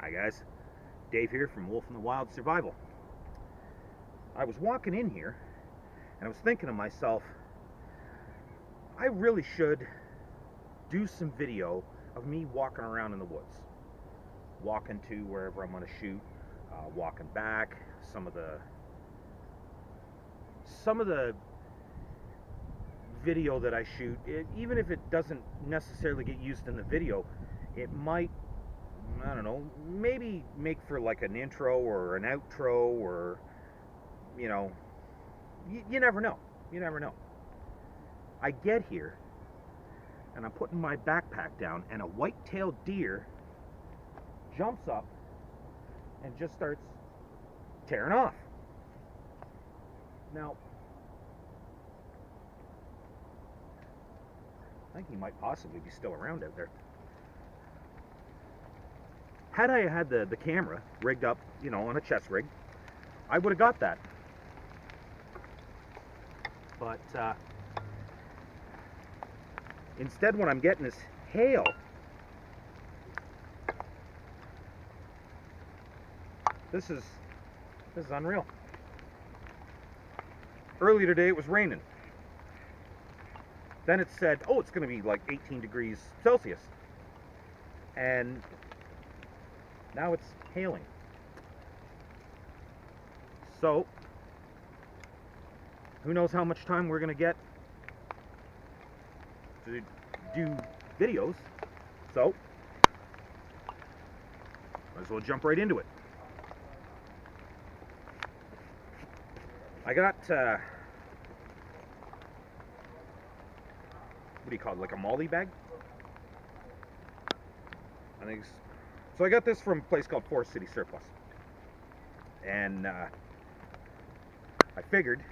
Hi guys, Dave here from Wolf in the Wild Survival. I was walking in here and I was thinking to myself, I really should do some video of me walking around in the woods. Walking to wherever I'm going to shoot, walking back, some of the video that I shoot, even if it doesn't necessarily get used in the video, it might, I don't know, maybe make for like an intro or an outro, or, you know, you never know. You never know. I get here and I'm putting my backpack down and a white-tailed deer jumps up and just starts tearing off. Now, I think he might possibly be still around out there. Had I had the camera rigged up, you know, on a chest rig, I would have got that. But instead what I'm getting is hail. This is unreal. Earlier today it was raining. Then it said, oh, it's going to be like 18 degrees Celsius. And now it's hailing. So, who knows how much time we're going to get to do videos. So, might as well jump right into it. I got, what do you call it, like a molly bag? I think so. I got this from a place called Forest City Surplus. And I figured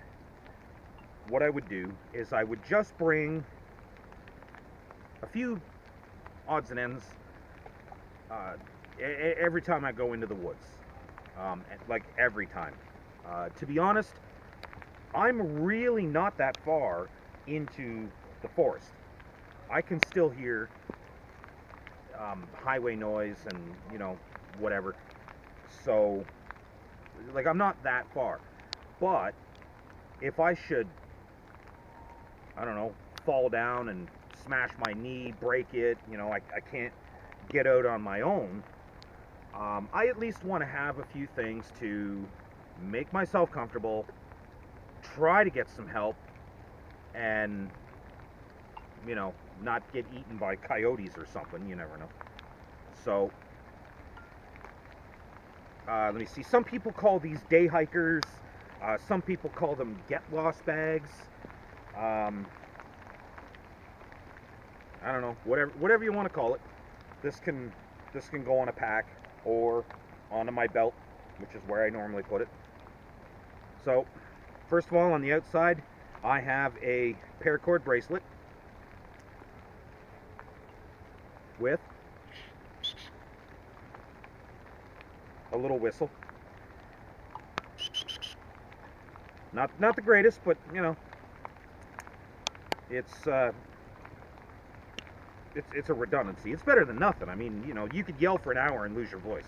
what I would do is I would just bring a few odds and ends every time I go into the woods. Like every time. To be honest, I'm really not that far into the forest. I can still hear highway noise and, you know, whatever. So, like, I'm not that far. But if I should, I don't know, fall down and smash my knee, break it, you know, I can't get out on my own, I at least want to have a few things to make myself comfortable, try to get some help, and, you know, not get eaten by coyotes or something. You never know. So, let me see. Some people call these day hikers. Some people call them get lost bags. I don't know. Whatever you want to call it. This can go on a pack or onto my belt, which is where I normally put it. So, first of all, on the outside, I have a paracord bracelet with a little whistle. Not the greatest, but, you know, it's a redundancy. It's better than nothing. I mean, you know, you could yell for an hour and lose your voice.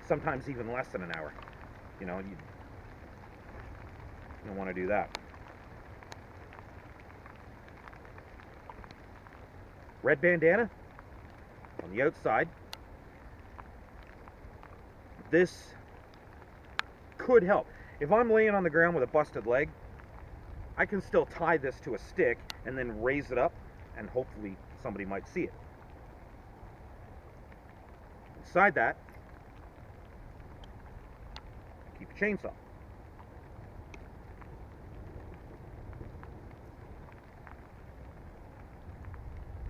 Sometimes even less than an hour. You know, you don't want to do that. Red bandana on the outside. This could help. If I'm laying on the ground with a busted leg, I can still tie this to a stick and then raise it up, and hopefully somebody might see it. Inside that, keep a chainsaw.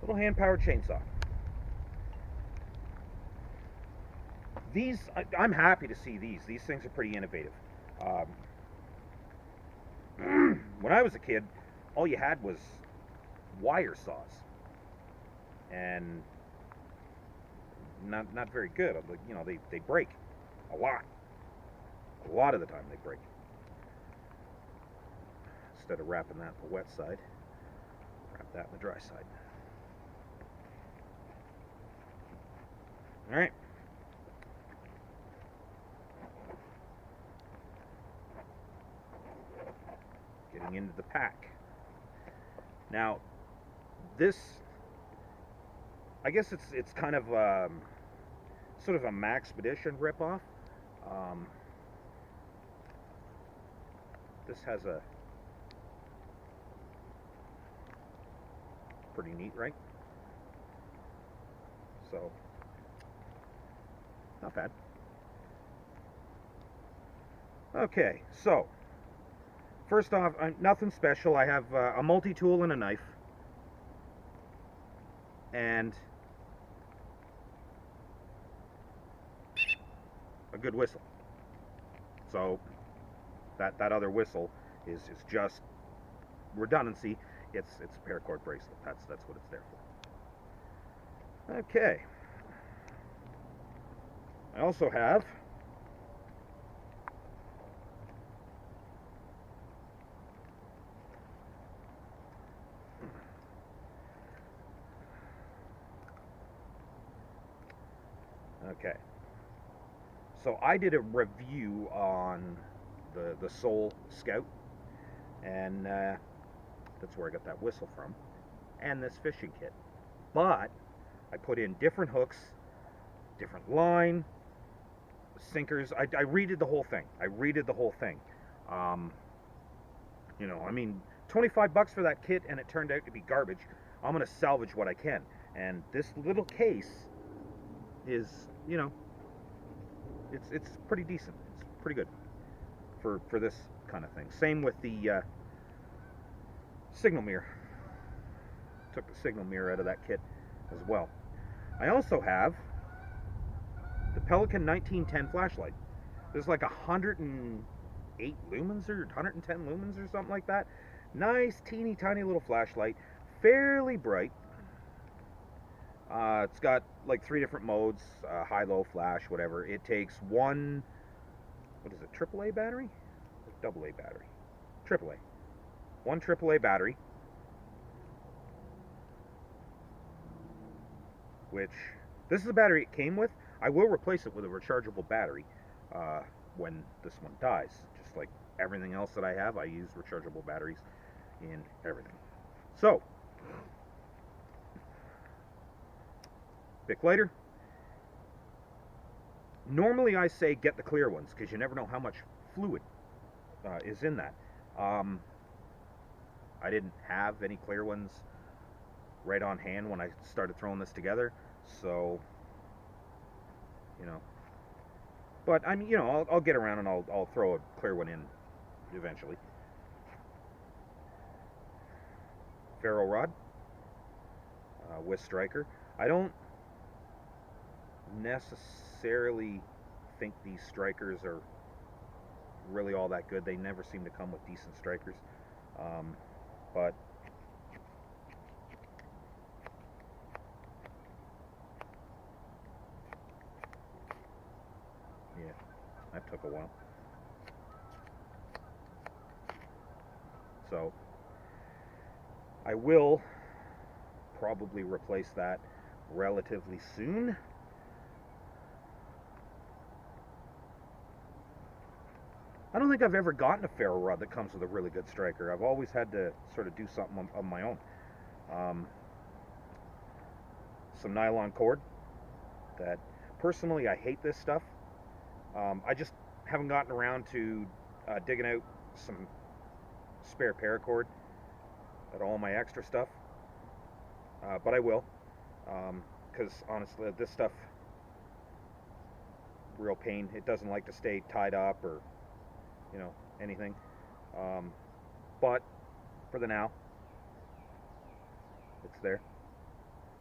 Little hand-powered chainsaw. These, I'm happy to see these. These things are pretty innovative. When I was a kid, all you had was wire saws, and not very good. You know, they break a lot. A lot of the time they break. Instead of wrapping that the wet side, wrap that in the dry side. All right. looking into the pack. Now, this, I guess it's kind of sort of a Maxpedition ripoff. This has a pretty neat, right? So, not bad. Okay, so first off, nothing special. I have a multi-tool and a knife, and a good whistle. So that other whistle is just redundancy. It's a paracord bracelet. That's what it's there for. Okay. I also have okay. So I did a review on the Soul Scout, and that's where I got that whistle from, and this fishing kit. But I put in different hooks, different line, sinkers. I redid the whole thing. You know, I mean, 25 bucks for that kit, and it turned out to be garbage. I'm gonna salvage what I can, and this little case is, you know, it's pretty decent. It's pretty good for this kind of thing. Same with the signal mirror. Took the signal mirror out of that kit as well. I also have the Pelican 1910 flashlight. There's like 108 lumens or 110 lumens or something like that. Nice teeny tiny little flashlight, fairly bright. It's got like 3 different modes, high, low, flash, whatever. It takes one, what is it, AAA battery? Or AA battery? AAA. One AAA battery, which, this is the battery it came with. I will replace it with a rechargeable battery when this one dies. Just like everything else that I have, I use rechargeable batteries in everything. So, Bic lighter. Normally I say get the clear ones, because you never know how much fluid is in that. I didn't have any clear ones right on hand when I started throwing this together, so, you know. But I mean, you know, I'll get around and I'll throw a clear one in eventually. Ferro rod with striker. I don't necessarily think these strikers are really all that good. They never seem to come with decent strikers. But yeah, that took a while. So I will probably replace that relatively soon. I don't think I've ever gotten a ferro rod that comes with a really good striker. I've always had to sort of do something on my own. Some nylon cord that, personally, I hate this stuff. I just haven't gotten around to digging out some spare paracord out of all my extra stuff. But I will, because honestly, this stuff, real pain. It doesn't like to stay tied up or, you know, anything. But for the now, it's there.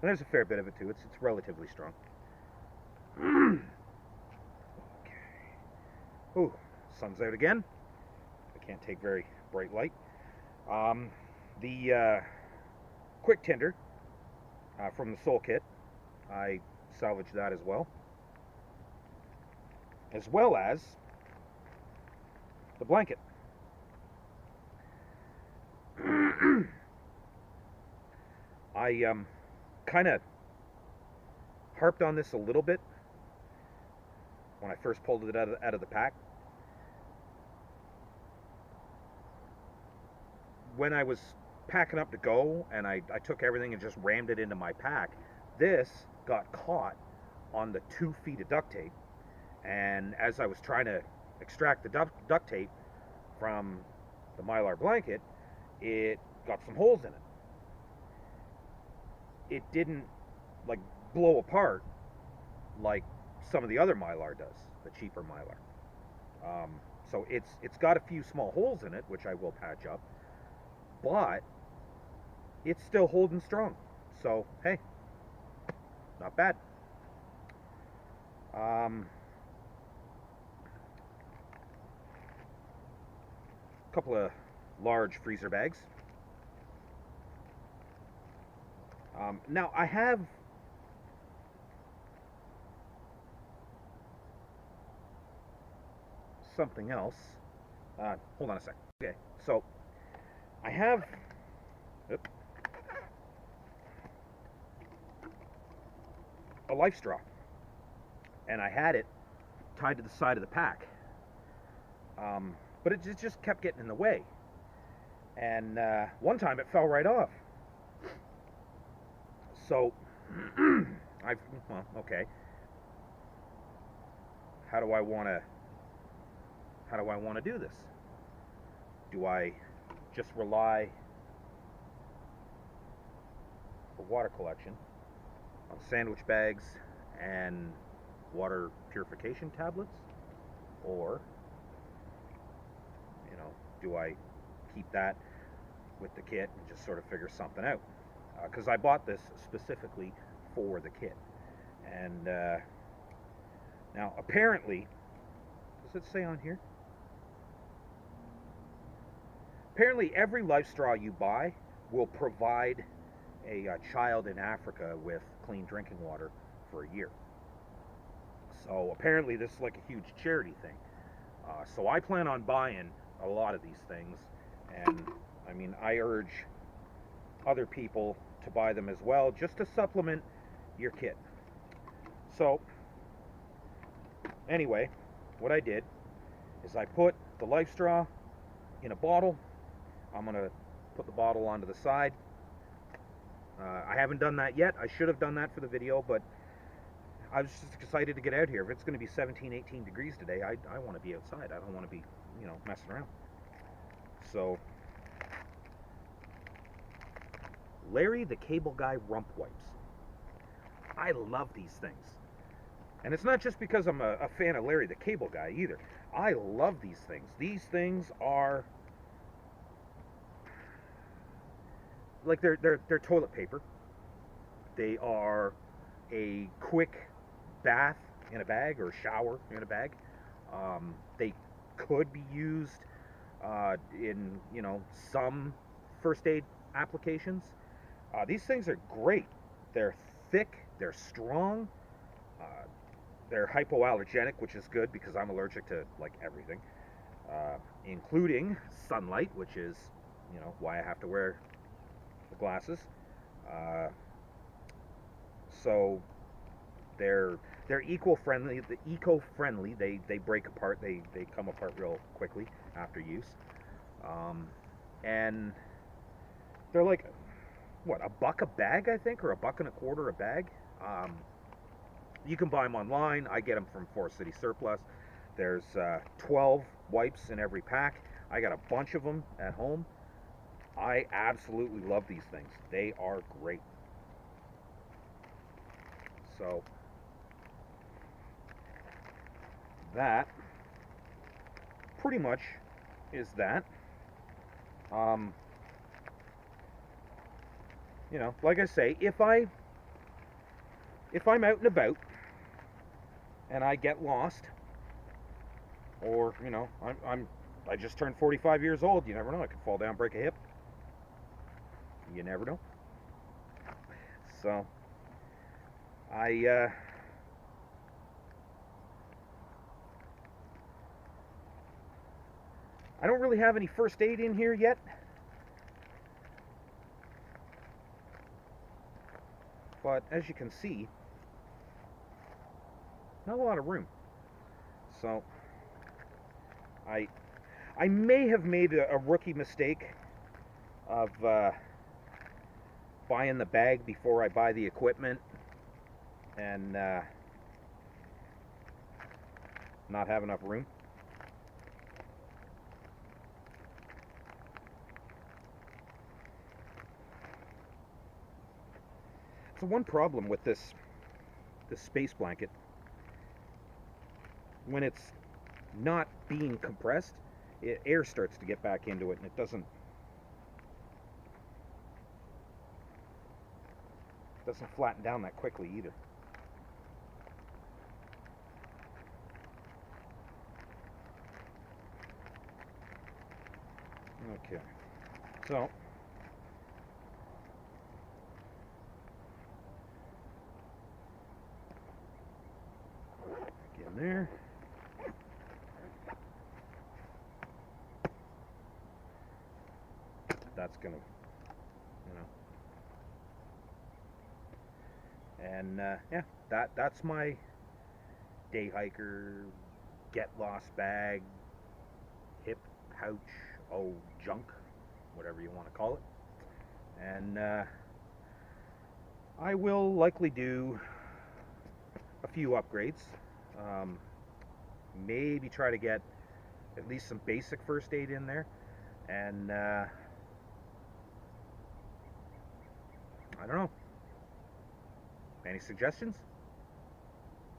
And there's a fair bit of it too. It's relatively strong. Okay. Ooh, sun's out again. I can't take very bright light. The quick tinder from the Soul kit, I salvaged that as well as the blanket. I kind of harped on this a little bit when I first pulled it out of the pack. when I was packing up to go and I took everything and just rammed it into my pack, this got caught on the 2 feet of duct tape. And as I was trying to extract the duct tape from the Mylar blanket, it got some holes in it. It didn't like blow apart like some of the other Mylar does, the cheaper Mylar. So it's got a few small holes in it, which I will patch up, but it's still holding strong. So hey, not bad. Couple of large freezer bags. Now I have something else. Hold on a sec. Okay, so I have a life straw, and I had it tied to the side of the pack, but it just kept getting in the way. And one time it fell right off. So well, okay. How do I want to do this? Do I just rely for water collection on sandwich bags and water purification tablets, or do I keep that with the kit and just sort of figure something out? Because I bought this specifically for the kit. And now apparently, does it say on here? Apparently every life straw you buy will provide a child in Africa with clean drinking water for a year. So apparently this is like a huge charity thing. So I plan on buying a lot of these things, and I mean, I urge other people to buy them as well, just to supplement your kit. So anyway, what I did is I put the life straw in a bottle. I'm gonna put the bottle onto the side. I haven't done that yet. I should have done that for the video, but I was just excited to get out here. If it's going to be 17, 18 degrees today, I want to be outside. I don't want to be, messing around. So, Larry the Cable Guy rump wipes. I love these things. And it's not just because I'm a fan of Larry the Cable Guy either. I love these things. These things are like they're toilet paper. They are a quick bath in a bag or shower in a bag. They could be used in some first aid applications. These things are great. They're thick. They're strong. They're hypoallergenic, which is good because I'm allergic to like everything, including sunlight, which is why I have to wear the glasses. So they're eco-friendly. They break apart. They come apart real quickly after use. And they're like what, $1 a bag, I think, or $1.25 a bag. You can buy them online. I get them from Forest City Surplus. There's 12 wipes in every pack. I got a bunch of them at home. I absolutely love these things. They are great. So that pretty much is that. Like I say, if I'm out and about and I get lost, or I just turned 45 years old, you never know, I could fall down, break a hip. You never know. So I don't really have any first aid in here yet. But as you can see, not a lot of room. So I may have made a rookie mistake of buying the bag before I buy the equipment, and not have enough room. So one problem with this space blanket, when it's not being compressed, air starts to get back into it, and it doesn't flatten down that quickly either. Okay, so get in there. That's gonna, and yeah, that's my day hiker get lost bag, hip pouch, junk, whatever you want to call it. And I will likely do a few upgrades. Maybe try to get at least some basic first aid in there, and I don't know. Any suggestions?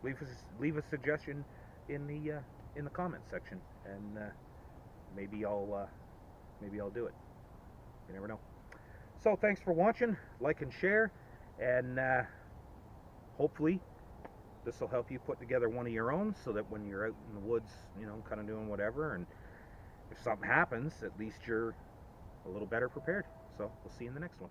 Leave a suggestion in the comment section, and maybe I'll do it. You never know. So thanks for watching. Like and share, and hopefully this will help you put together one of your own, so that when you're out in the woods, kind of doing whatever, and if something happens, at least you're a little better prepared. So we'll see you in the next one.